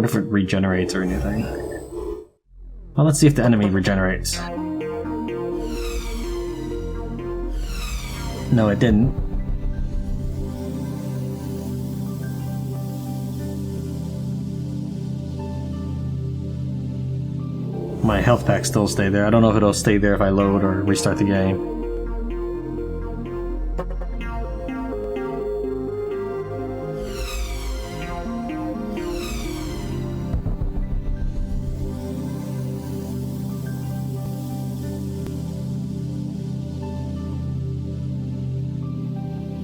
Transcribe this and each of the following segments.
What if it regenerates or anything? Well, let's see if the enemy regenerates. No, it didn't. My health pack still stay there. I don't know if it'll stay there if I load or restart the game.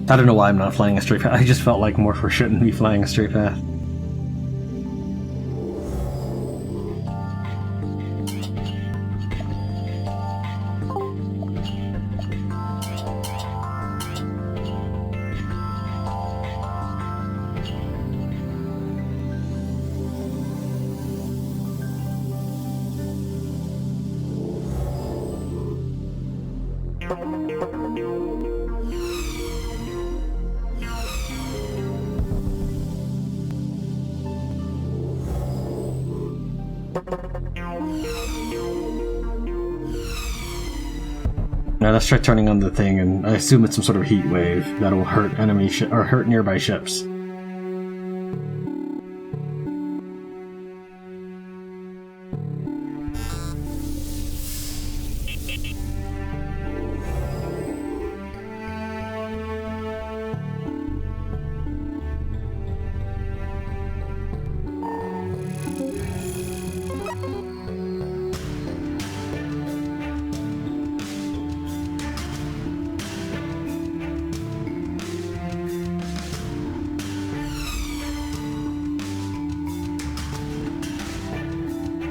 I don't know why I'm not flying a straight path. I just felt like Morpher shouldn't be flying a straight path. Now let's try turning on the thing, and I assume it's some sort of heat wave that'll hurt enemy or hurt nearby ships.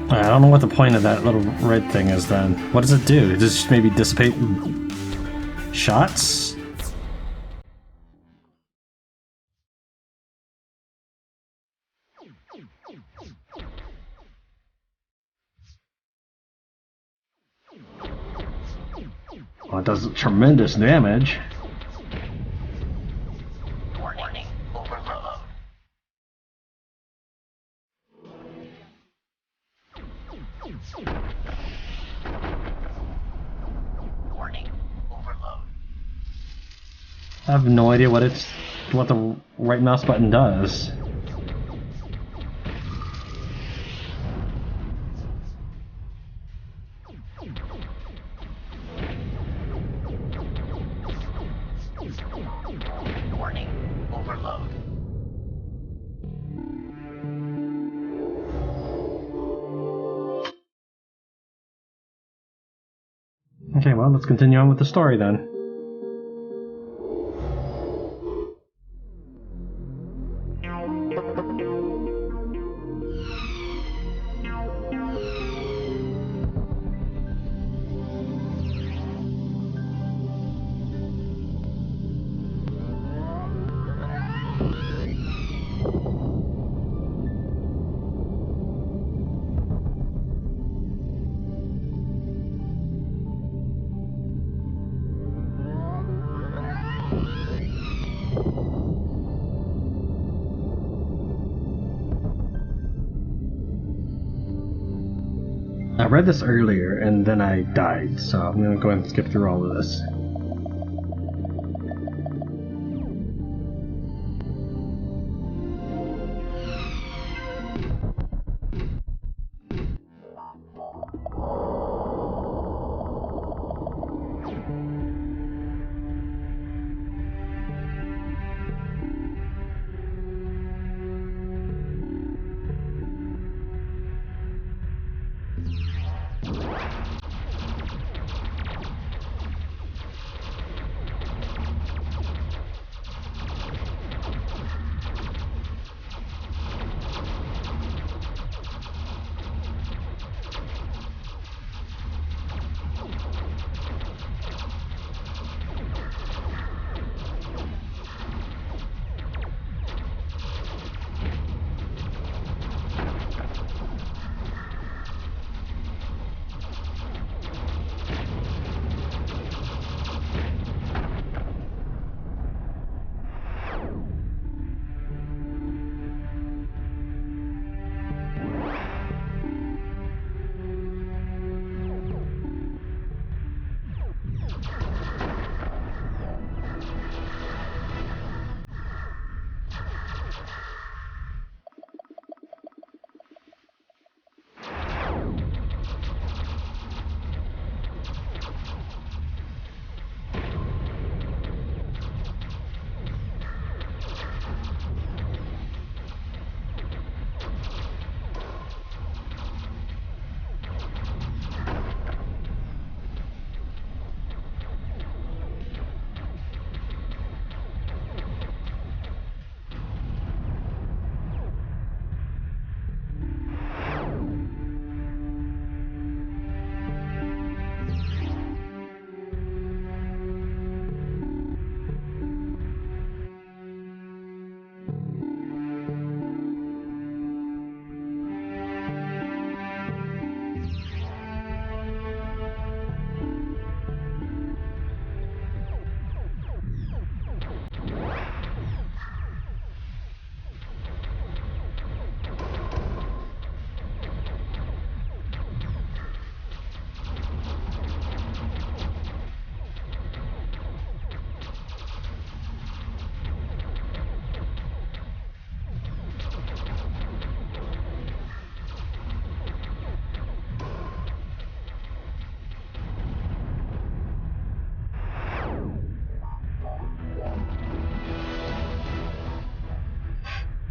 I don't know what the point of that little red thing is then. What does it do? Does it just maybe dissipate shots? Well, it does tremendous damage. Warning, overload. Warning, overload. I have no idea what the right mouse button does. Warning, overload. Okay, well, let's continue on with the story then. I read this earlier and then I died, so I'm gonna go ahead and skip through all of this.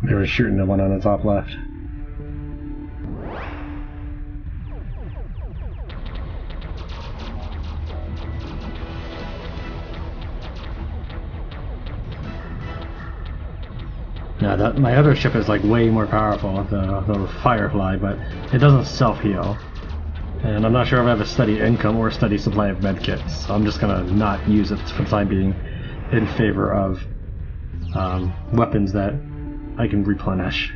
They were shooting the one on the top left. Yeah, my other ship is like way more powerful, the Firefly, but it doesn't self-heal. And I'm not sure if I have a steady income or a steady supply of medkits, so I'm just gonna not use it for the time being in favor of weapons that I can replenish.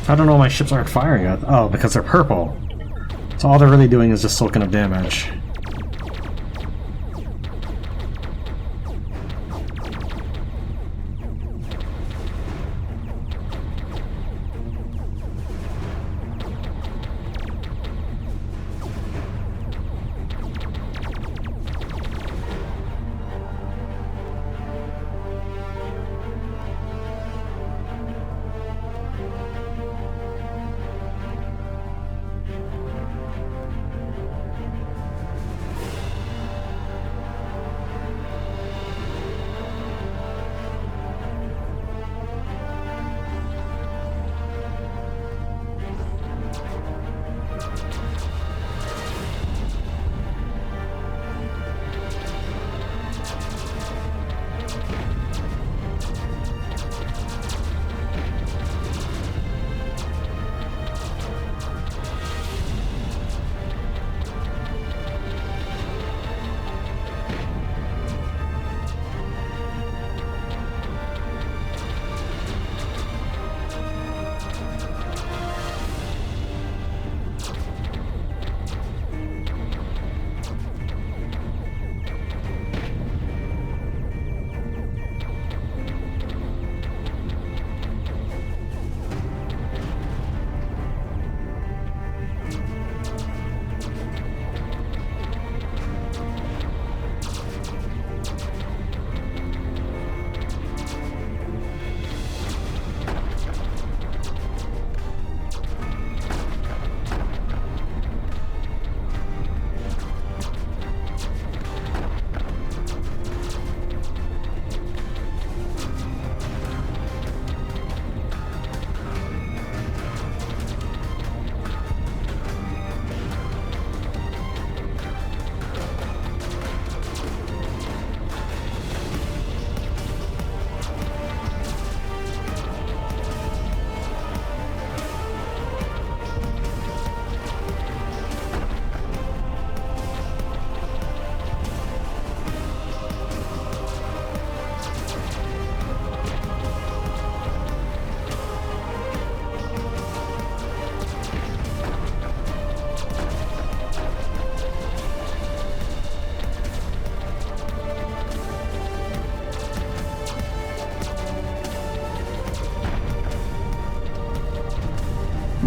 I don't know why my ships aren't firing at. Oh, because they're purple. So all they're really doing is just soaking up damage.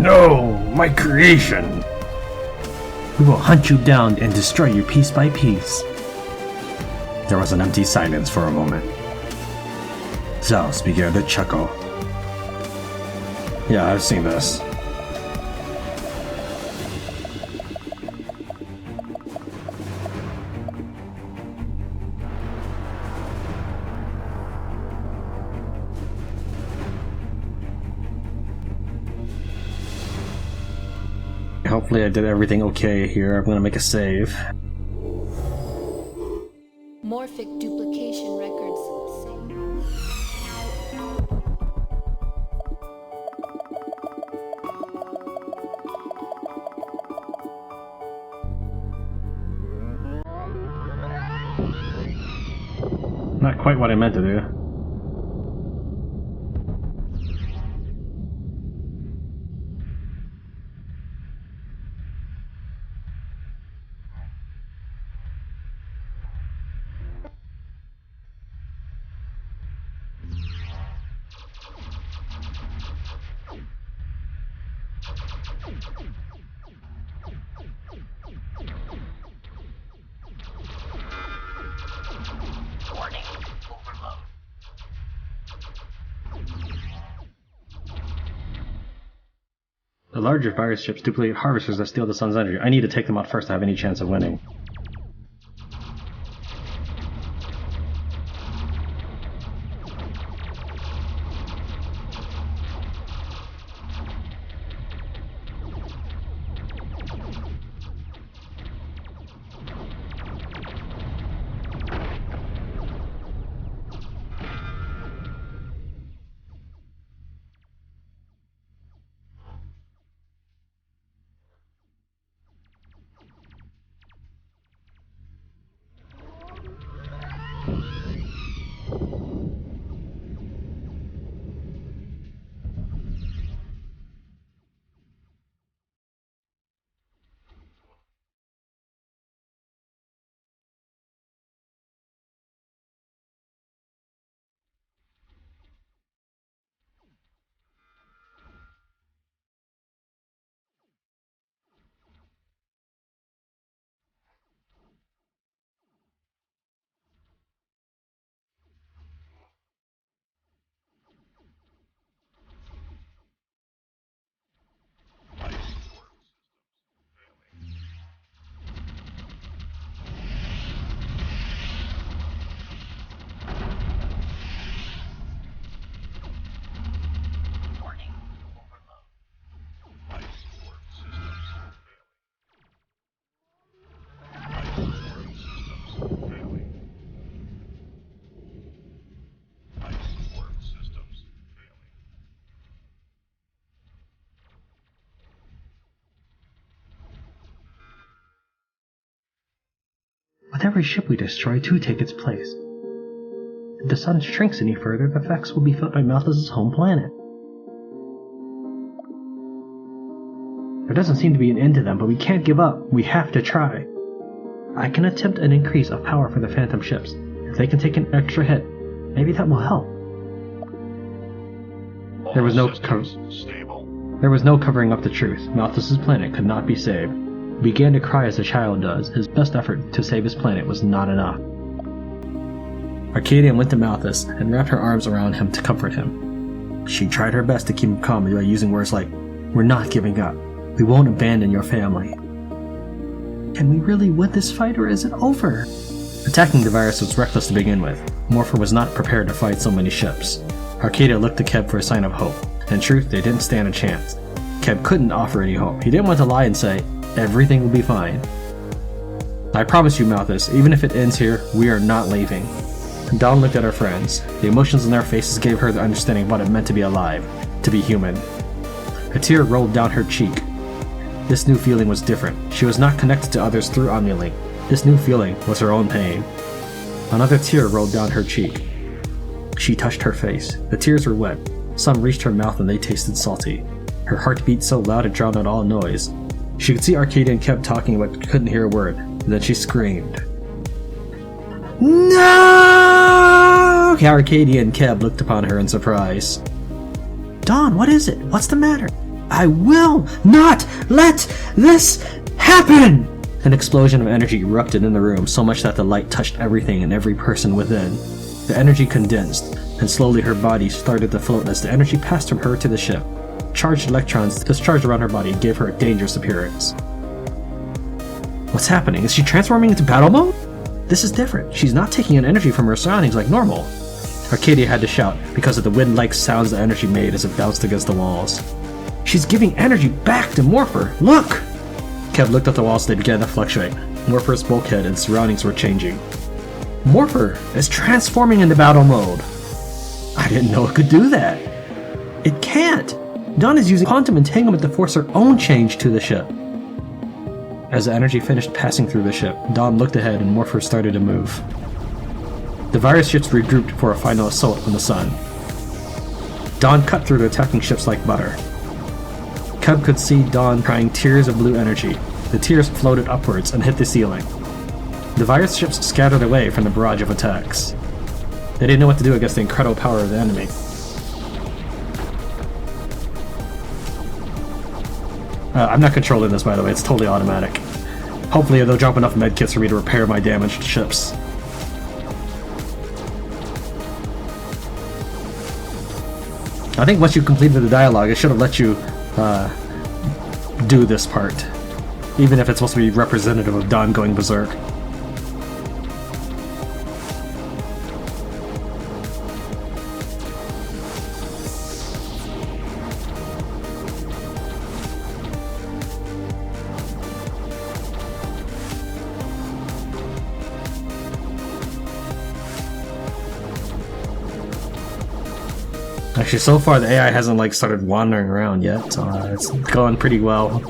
No, my creation! We will hunt you down and destroy you piece by piece. There was an empty silence for a moment. Zeus began to chuckle. Yeah, I've seen this. Hopefully I did everything okay here. I'm gonna make a save. Morphic duplication records. Not quite what I meant to do. Warning, overload. The larger fire ships duplicate harvesters that steal the sun's energy. I need to take them out first to have any chance of winning. Warning, overload. With every ship we destroy, two take its place. If the sun shrinks any further, the effects will be felt by Malthus' home planet. There doesn't seem to be an end to them, but we can't give up. We have to try. I can attempt an increase of power for the Phantom ships. If they can take an extra hit, maybe that will help. There was no covering up the truth. Malthus' planet could not be saved. He began to cry as a child does. His best effort to save his planet was not enough. Arcadia went to Malthus and wrapped her arms around him to comfort him. She tried her best to keep him calm by using words like, "We're not giving up. We won't abandon your family." Can we really win this fight, or is it over? Attacking the virus was reckless to begin with. Morpher was not prepared to fight so many ships. Arcadia looked to Keb for a sign of hope. In truth, they didn't stand a chance. Keb couldn't offer any hope. He didn't want to lie and say, "Everything will be fine." "I promise you, Malthus, even if it ends here, we are not leaving." Dawn looked at her friends. The emotions in their faces gave her the understanding of what it meant to be alive, to be human. A tear rolled down her cheek. This new feeling was different. She was not connected to others through Omni-Link. This new feeling was her own pain. Another tear rolled down her cheek. She touched her face. The tears were wet. Some reached her mouth and they tasted salty. Her heart beat so loud it drowned out all noise. She could see Arcadia and Keb talking but couldn't hear a word. Then she screamed. "No!" Arcadia and Keb looked upon her in surprise. "Dawn, what is it? What's the matter?" I will not let this happen! An explosion of energy erupted in the room, so much that the light touched everything and every person within. The energy condensed, and slowly her body started to float as the energy passed from her to the ship. Charged electrons discharged around her body and gave her a dangerous appearance. What's happening? Is she transforming into battle mode? This is different. She's not taking in energy from her surroundings like normal. Arcadia had to shout because of the wind-like sounds the energy made as it bounced against the walls. She's giving energy back to Morpher! Look! Kev looked at the walls. They began to fluctuate. Morpher's bulkhead and surroundings were changing. Morpher is transforming into battle mode! I didn't know it could do that! It can't! Dawn is using quantum entanglement to force her own change to the ship. As the energy finished passing through the ship, Dawn looked ahead and Morpher started to move. The virus ships regrouped for a final assault on the sun. Dawn cut through the attacking ships like butter. Cub could see Dawn crying tears of blue energy. The tears floated upwards and hit the ceiling. The virus ships scattered away from the barrage of attacks. They didn't know what to do against the incredible power of the enemy. I'm not controlling this, by the way, it's totally automatic. Hopefully they'll drop enough medkits for me to repair my damaged ships. I think once you completed the dialogue, it should have let you do this part, even if it's supposed to be representative of Dawn going berserk. Actually, so far the AI hasn't like started wandering around yet, so it's going pretty well.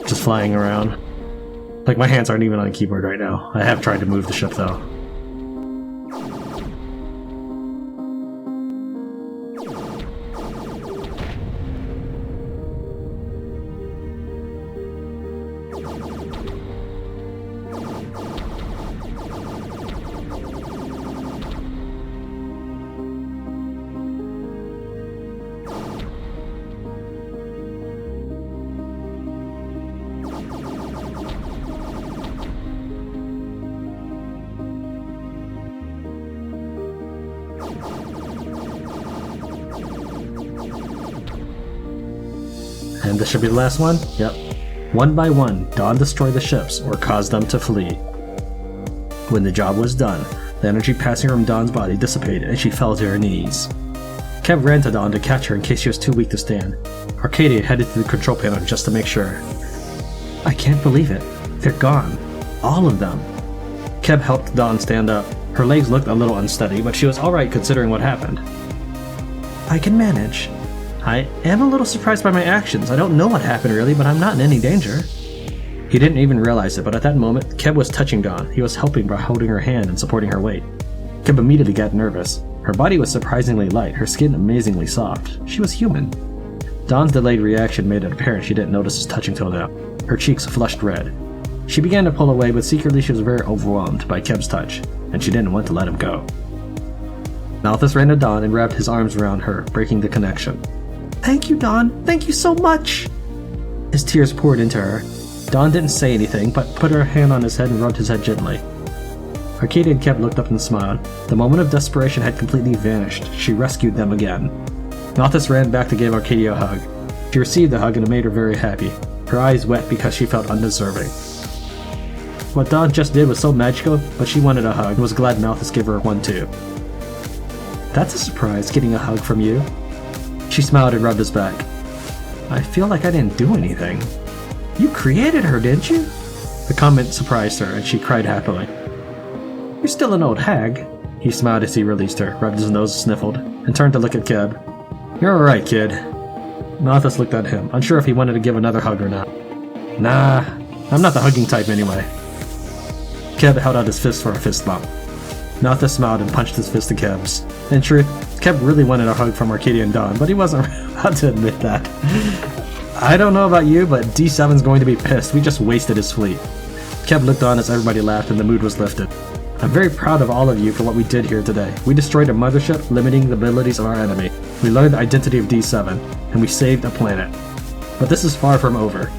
Just flying around. Like, my hands aren't even on the keyboard right now. I have tried to move the ship though. And this should be the last one? Yep. One by one, Dawn destroyed the ships or caused them to flee. When the job was done, the energy passing from Dawn's body dissipated and she fell to her knees. Kev ran to Dawn to catch her in case she was too weak to stand. Arcadia headed to the control panel just to make sure. I can't believe it. They're gone. All of them. Kev helped Dawn stand up. Her legs looked a little unsteady, but she was alright considering what happened. I can manage. I am a little surprised by my actions. I don't know what happened really, but I'm not in any danger. He didn't even realize it, but at that moment, Kev was touching Dawn. He was helping by holding her hand and supporting her weight. Kev immediately got nervous. Her body was surprisingly light, her skin amazingly soft. She was human. Dawn's delayed reaction made it apparent she didn't notice his touching till now. Her cheeks flushed red. She began to pull away, but secretly she was very overwhelmed by Kev's touch, and she didn't want to let him go. Malthus ran to Dawn and wrapped his arms around her, breaking the connection. Thank you, Dawn. Thank you so much. His tears poured into her. Dawn didn't say anything, but put her hand on his head and rubbed his head gently. Arcadia and Kev looked up and smiled. The moment of desperation had completely vanished. She rescued them again. Malthus ran back to give Arcadia a hug. She received the hug and it made her very happy. Her eyes wet because she felt undeserving. What Dawn just did was so magical, but she wanted a hug and was glad Malthus gave her one too. That's a surprise, getting a hug from you. She smiled and rubbed his back. I feel like I didn't do anything. You created her, didn't you? The comment surprised her, and she cried happily. You're still an old hag. He smiled as he released her, rubbed his nose, sniffled, and turned to look at Keb. You're alright, kid. Malthus looked at him, unsure if he wanted to give another hug or not. Nah, I'm not the hugging type anyway. Keb held out his fist for a fist bump. Malthus smiled and punched his fist to Keb's. In truth, Keb really wanted a hug from Arcadia and Dawn, but he wasn't about to admit that. I don't know about you, but D7's going to be pissed. We just wasted his fleet. Keb looked on as everybody laughed and the mood was lifted. I'm very proud of all of you for what we did here today. We destroyed a mothership, limiting the abilities of our enemy. We learned the identity of D7, and we saved a planet. But this is far from over.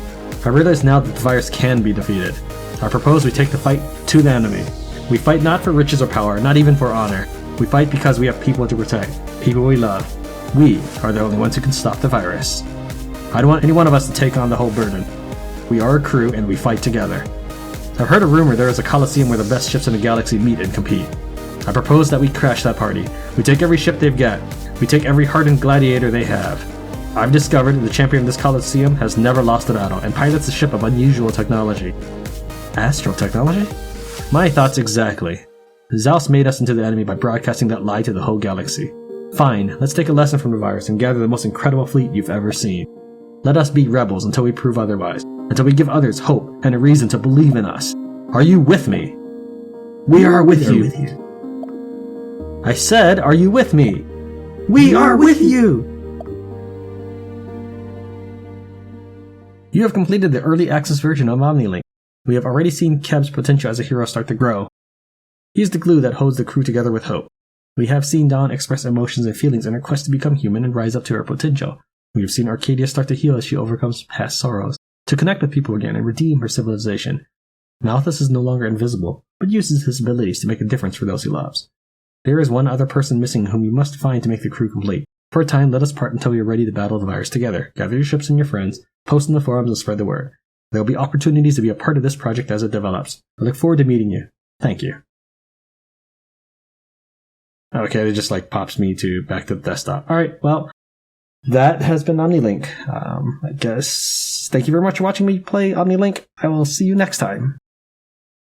I realize now that the virus can be defeated. I propose we take the fight to the enemy. We fight not for riches or power, not even for honor. We fight because we have people to protect, people we love. We are the only ones who can stop the virus. I don't want any one of us to take on the whole burden. We are a crew and we fight together. I've heard a rumor there is a coliseum where the best ships in the galaxy meet and compete. I propose that we crash that party. We take every ship they've got. We take every hardened gladiator they have. I've discovered the champion of this coliseum has never lost a battle and pilots a ship of unusual technology. Astral technology? My thoughts exactly. Zeus made us into the enemy by broadcasting that lie to the whole galaxy. Fine, let's take a lesson from the virus and gather the most incredible fleet you've ever seen. Let us be rebels until we prove otherwise, until we give others hope and a reason to believe in us. Are you with me? We are with you. I said, are you with me? We are with you! You have completed the early access version of Omni. We have already seen Kev's potential as a hero start to grow. He is the glue that holds the crew together with hope. We have seen Dawn express emotions and feelings in her quest to become human and rise up to her potential. We have seen Arcadia start to heal as she overcomes past sorrows, to connect with people again and redeem her civilization. Malthus is no longer invisible, but uses his abilities to make a difference for those he loves. There is one other person missing whom we must find to make the crew complete. For a time, let us part until we are ready to battle the virus together. Gather your ships and your friends, post in the forums and spread the word. There will be opportunities to be a part of this project as it develops. I look forward to meeting you. Thank you. Okay, it just pops me back to the desktop. Alright, well, that has been OmniLink. I guess, thank you very much for watching me play OmniLink. I will see you next time.